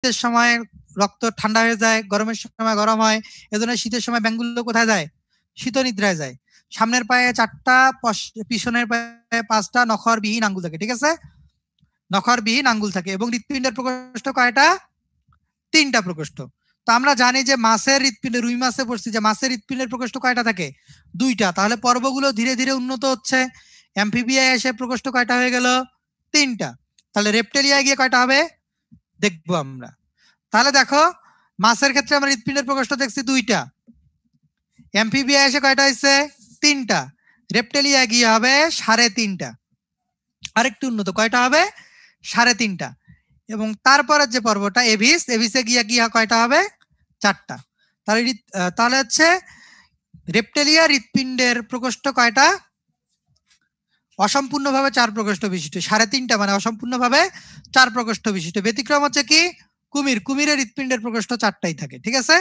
শীতের সময় রক্ত ঠান্ডা হয়ে যায়, গরমের সময় গরম হয়। এজন্য শীতের সময় ব্যাঙগুলো কোথায় যায়? শীতনিদ্রায় যায়। সামনের পায়ে ৪ টা, পিছনের পায়ে ৫ টা নখরবিহীন আঙ্গুল থাকে। ঠিক আছে? নখরবিহীন আঙ্গুল থাকে এবং হৃৎপিণ্ডের প্রকোষ্ঠ কয়টা? ৩ টা প্রকোষ্ঠ। তো আমরা জানি যে মাছের হৃৎপিণ্ডে, রুই মাছে পড়ছি যে মাছের হৃৎপিণ্ডের প্রকোষ্ঠ কয়টা থাকে? ২ টা। তাহলে পর্বগুলো ধীরে, ধীরে উন্নত হচ্ছে। অ্যামফিবিয়ায় এসে প্রকোষ্ঠ কয়টা হয়ে গেল? ৩ টা। তাহলে রেপ্টেলিয়ায় গিয়ে কয়টা হবে? দেখবো আমরা। তাহলে দেখো, মাছের ক্ষেত্রে আমরা হৃৎপিণ্ডের প্রকোষ্ঠ দেখছি ২ টা। অ্যামফিবিয়ায় এসে কয়টা হইছে? ৩ টা। রেপ্টেলিয়ায় গিয়ে হবে ৩.৫ টা। আরেকটু উন্নত, কয়টা হবে? ৩.৫ টা। এবং তারপরের যে পর্বটা এভিস, এভিসে গিয়ে কয়টা হবে? ৪ টা। তাহলে হচ্ছে রেপ্টেলিয়া হৃৎপিণ্ডের প্রকোষ্ঠ কয়টা? অসম্পূর্ণভাবে ৪ প্রকোষ্ঠ বিশিষ্ট। ৩.৫ টা মানে অসম্পূর্ণভাবে ৪ প্রকোষ্ঠ বিশিষ্ট। ব্যতিক্রম হচ্ছে কি? কুমির। কুমিরের হৃৎপিণ্ডের প্রকোষ্ঠ ৪ টাই থাকে। ঠিক আছে?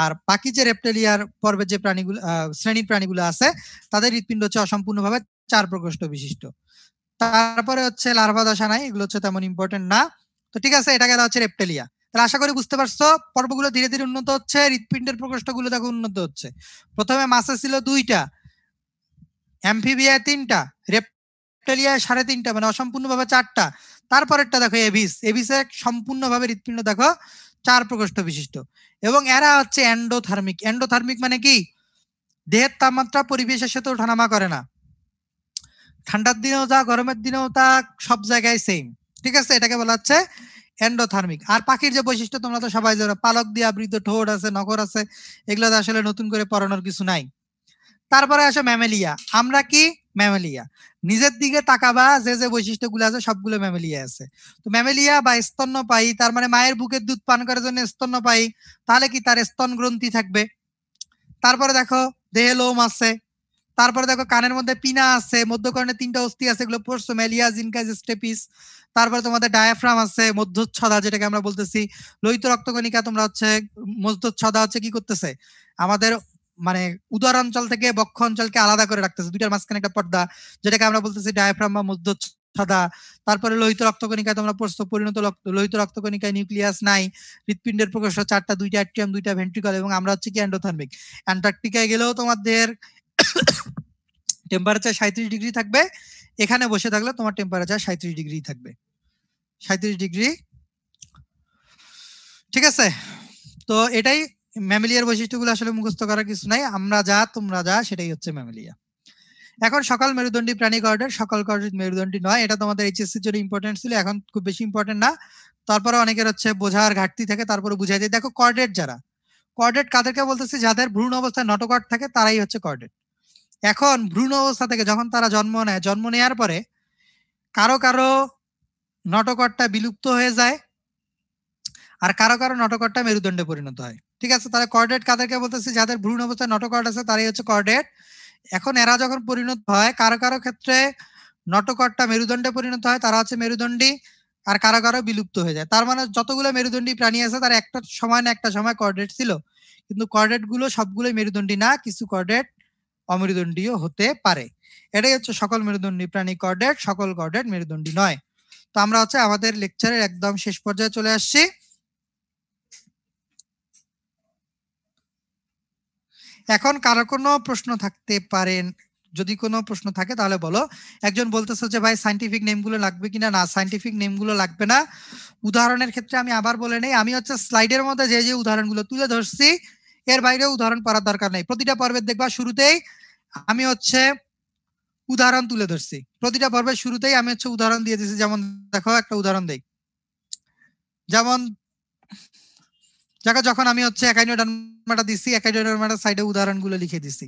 আর বাকি যে রেপ্টেলিয়ার পর্বের যে প্রাণীগুলো, শ্রেণীর প্রাণীগুলো আছে, তাদের হৃৎপিণ্ড হচ্ছে অসম্পূর্ণভাবে ৪ প্রকোষ্ঠ বিশিষ্ট। তারপরে হচ্ছে লার্ভা দশা নাই, এগুলো হচ্ছে তেমন ইম্পর্টেন্ট না। তো ঠিক আছে, এটা গেল হচ্ছে রেপ্টেলিয়া। তাহলে আশা করি বুঝতে পারছো, পর্বগুলো ধীরে ধীরে উন্নত হচ্ছে, হৃৎপিণ্ডের প্রকোষ্ঠগুলো দেখো উন্নত হচ্ছে। প্রথমে মাছে ছিল ২ টা, অ্যামফিবিয়ায় ৩ টা, রেপ্টেলিয়ায় ৩.৫ টা মানে অসম্পূর্ণভাবে ৪ টা। তারপরেরটা দেখো এভিস, এভিসে সম্পূর্ণভাবে হৃৎপিণ্ড দেখো ৪ প্রকোষ্ঠ বিশিষ্ট। এবং এরা হচ্ছে এন্ডোথার্মিক। এন্ডোথার্মিক মানে কি? দেহের তাপমাত্রা পরিবেশের সাথে ওঠানামা করে না। ঠান্ডার দিনেও তা, গরমের দিনেও তা, সব জায়গায় সেম। ঠিক আছে? এটাকে বলা হচ্ছে এন্ডোথার্মিক। আর পাখির যে বৈশিষ্ট্য তোমরা তো সবাই জানো, পালক দিয়ে আবৃত, ঠোঁট আছে, নখর আছে, এগুলো আসলে নতুন করে পড়ানোর কিছু নাই। তারপরে আসে ম্যামেলিয়া। আমরা কি? ম্যামেলিয়া। নিজের দিকে তাকাবা, যে যে বৈশিষ্ট্যগুলো আছে সবগুলো ম্যামেলিয়া আছে। তো ম্যামেলিয়া বা স্তন্যপায়ী, তার মানে মায়ের বুকের দুধ পান করার জন্য স্তন্যপায়ী। তাহলে কি তার স্তন গ্রন্থি থাকবে। তারপরে দেখো দেহে লোম আছে। তারপরে দেখো কানের মধ্যে পিনা আছে, মধ্যকর্ণে ৩ টা অস্থি আছে, এগুলো পড়ছো, ম্যালিয়া, জিনকাস, স্টেপিস। তারপরে তোমাদের ডায়াফ্রাম আছে, মধ্যচ্ছদা যেটাকে আমরা বলতেছি, লোহিত রক্তকণিকা। তোমরা হচ্ছে মধ্যচ্ছদা হচ্ছে কি করতেছে? আমাদের মানে উদর অঞ্চল থেকে বক্ষ অঞ্চলকে আলাদা করে রাখতেছে, দুইটার মাঝখানে একটা পর্দা, যেটাকে আমরা বলতেছি ডায়াফ্রাম বা মধ্যচ্ছদা। তারপরে লোহিত রক্তকণিকায় তোমরা পড়ছো, পরিণত লোহিত রক্তকণিকায় নিউক্লিয়াস নাই, হৃৎপিণ্ডের প্রকোষ্ঠ ৪ টা, ২ টা অ্যাট্রিয়াম, 2 টা ভেন্ট্রিকল, এবং আমরা হচ্ছে কি এন্ডোথার্মিক। অ্যান্টার্কটিকায় গেলেও তোমাদের টেম্পারেচার ৩৭ ডিগ্রি থাকবে। এখানে বসে থাকলে তোমার টেম্পারেচার ৩৭ ডিগ্রি থাকবে। ৩৭ ডিগ্রি। ঠিক আছে? তো এটাই ম্যামেলিয়ার বৈশিষ্ট্যগুলো, আসলে মুখস্থ করার কিছু নাই। আমরা যা তোমরা যা সেটাই হচ্ছে ম্যামেলিয়া। এখন সকল মেরুদণ্ডী প্রাণী কর্ডেট, সকল কর্ডেট মেরুদণ্ডী নয়। এটা তোমাদের এইচএসসির জন্য ইম্পর্টেন্ট ছিল, এখন খুব বেশি ইম্পর্টেন্ট না। তারপরে অনেকের হচ্ছে বোঝার ঘাটতি থাকে, তারপরে বুঝাই দিই। দেখো কর্ডেট যারা, কর্ডেট কাদেরকে বলতেছি? যাদের ভ্রূণ অবস্থায় নটোকর্ড থাকে তারাই হচ্ছে কর্ডেট। এখন ভ্রূণ অবস্থা থেকে যখন তারা জন্ম নেয়, জন্ম নেওয়ার পরে কারো কারো নটোকর্ডটা বিলুপ্ত হয়ে যায়, আর কারো কারো নটোকর্ডটা মেরুদণ্ডে পরিণত হয়। ঠিক আছে? তাহলে কর্ডেট কাদেরকে বলতেছি? যাদের ভ্রূণ অবস্থায় নটোকর্ড আছে তারাই হচ্ছে কর্ডেট। এখন এরা যখন পরিণত হয়, কারো কারো ক্ষেত্রে নটোকর্ডটা মেরুদণ্ডে পরিণত হয়, তারা হচ্ছে মেরুদণ্ডী। আর কারো কারো বিলুপ্ত হয়ে যায়। তার মানে যতগুলো মেরুদণ্ডী প্রাণী আছে তার একটা সময় না একটা সময় কর্ডেট ছিল। কিন্তু কর্ডেট গুলো সবগুলোই মেরুদণ্ডী না, কিছু কর্ডেট অমেরুদণ্ডীয় হতে পারে। এটাই হচ্ছে সকল মেরুদণ্ডী প্রাণী কর্ডেট, সকল কর্ডেট মেরুদণ্ডী নয়। তো আমরা হচ্ছে আমাদের লেকচারের একদম শেষ পর্যায়ে চলে আসছি। এখন কারো কোনো প্রশ্ন থাকতে পারেন, যদি কোনো প্রশ্ন থাকে তাহলে বলো। একজন বলতেছে যে ভাই সায়েন্টিফিক নেমগুলো লাগবে কিনা? না, সায়েন্টিফিক নেমগুলো লাগবে না। উদাহরণের ক্ষেত্রে আমি আবার বলে নেই, আমি হচ্ছে স্লাইডের মধ্যে যে যে উদাহরণগুলো তুলে ধরছি এর বাইরে উদাহরণ পড়ার দরকার নেই। প্রতিটা পর্বে দেখবা শুরুতেই আমি হচ্ছে উদাহরণ তুলে ধরছি, প্রতিটা পর্বের শুরুতেই আমি হচ্ছে উদাহরণ দিয়ে দিচ্ছি। যেমন দেখো একটা উদাহরণ দেই, যেমন দেখো যখন আমি হচ্ছে একাইনোডার্মাটা দিচ্ছি, একাইনোডার্মাটার সাইডে উদাহরণগুলো লিখে দিচ্ছি।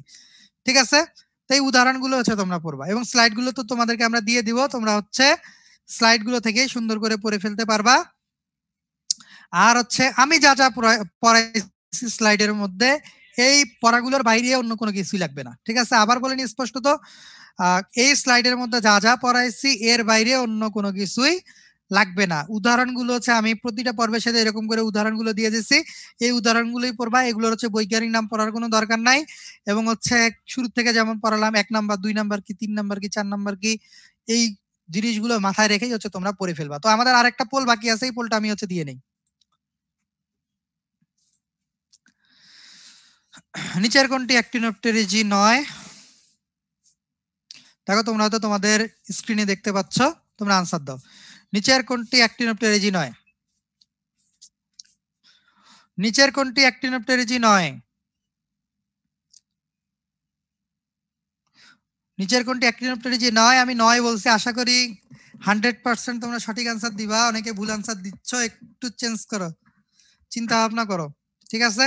ঠিক আছে? তো এই উদাহরণগুলো হচ্ছে তোমরা পড়বা, এবং স্লাইডগুলো তো তোমাদেরকে আমরা দিয়ে দিব, তোমরা হচ্ছে স্লাইডগুলো থেকে সুন্দর করে পড়ে ফেলতে পারবা। আর হচ্ছে আমি যা যা পড়াইছি স্লাইডের মধ্যে, এই পড়াগুলোর বাইরে অন্য কোনো কিছুই লাগবে না। ঠিক আছে? আবার বলে নি স্পষ্টত, এই স্লাইডের মধ্যে যা যা পড়াইছি এর বাইরে অন্য কোনো কিছুই লাগবে না। উদাহরণগুলো হচ্ছে আমি প্রতিটা পর্বের সাথে এরকম করে উদাহরণগুলো দিয়ে দিচ্ছি, এই উদাহরণগুলোই পড়বা। এগুলোর হচ্ছে বৈজ্ঞানিক নাম পড়ার কোনো দরকার নাই। এবং হচ্ছে শুরু থেকে যেমন পড়ালাম ১ নাম্বার, ২ নাম্বার কি, ৩ নাম্বার কি, ৪ নাম্বার কি, এই জিনিসগুলো মাথায় রেখেই হচ্ছে তোমরা পড়ে ফেলবা। তো আমাদের আরেকটা পোল বাকি আছে, এই পোলটা আমি হচ্ছে দিয়ে নেই। নিচের কোনটি অ্যাক্টিনোপটেরিজি নয়? দেখো তোমরা হয়তো তোমাদের স্ক্রিনে দেখতে পাচ্ছ, তোমরা আনসার দাও। নিচের কোনটি অ্যাক্টিনোপটেরিজি নয়? নিচের কোনটি অ্যাক্টিনোপটেরিজি নয়? নিচের কোনটি অ্যাক্টিনোপটেরিজি নয়? আমি নয় বলছি, আশা করি 100% তোমরা সঠিক আনসার দিবা। অনেকে ভুল আনসার দিচ্ছ, একটু চেঞ্জ করো, চিন্তা ভাবনা করো, ঠিক আছে?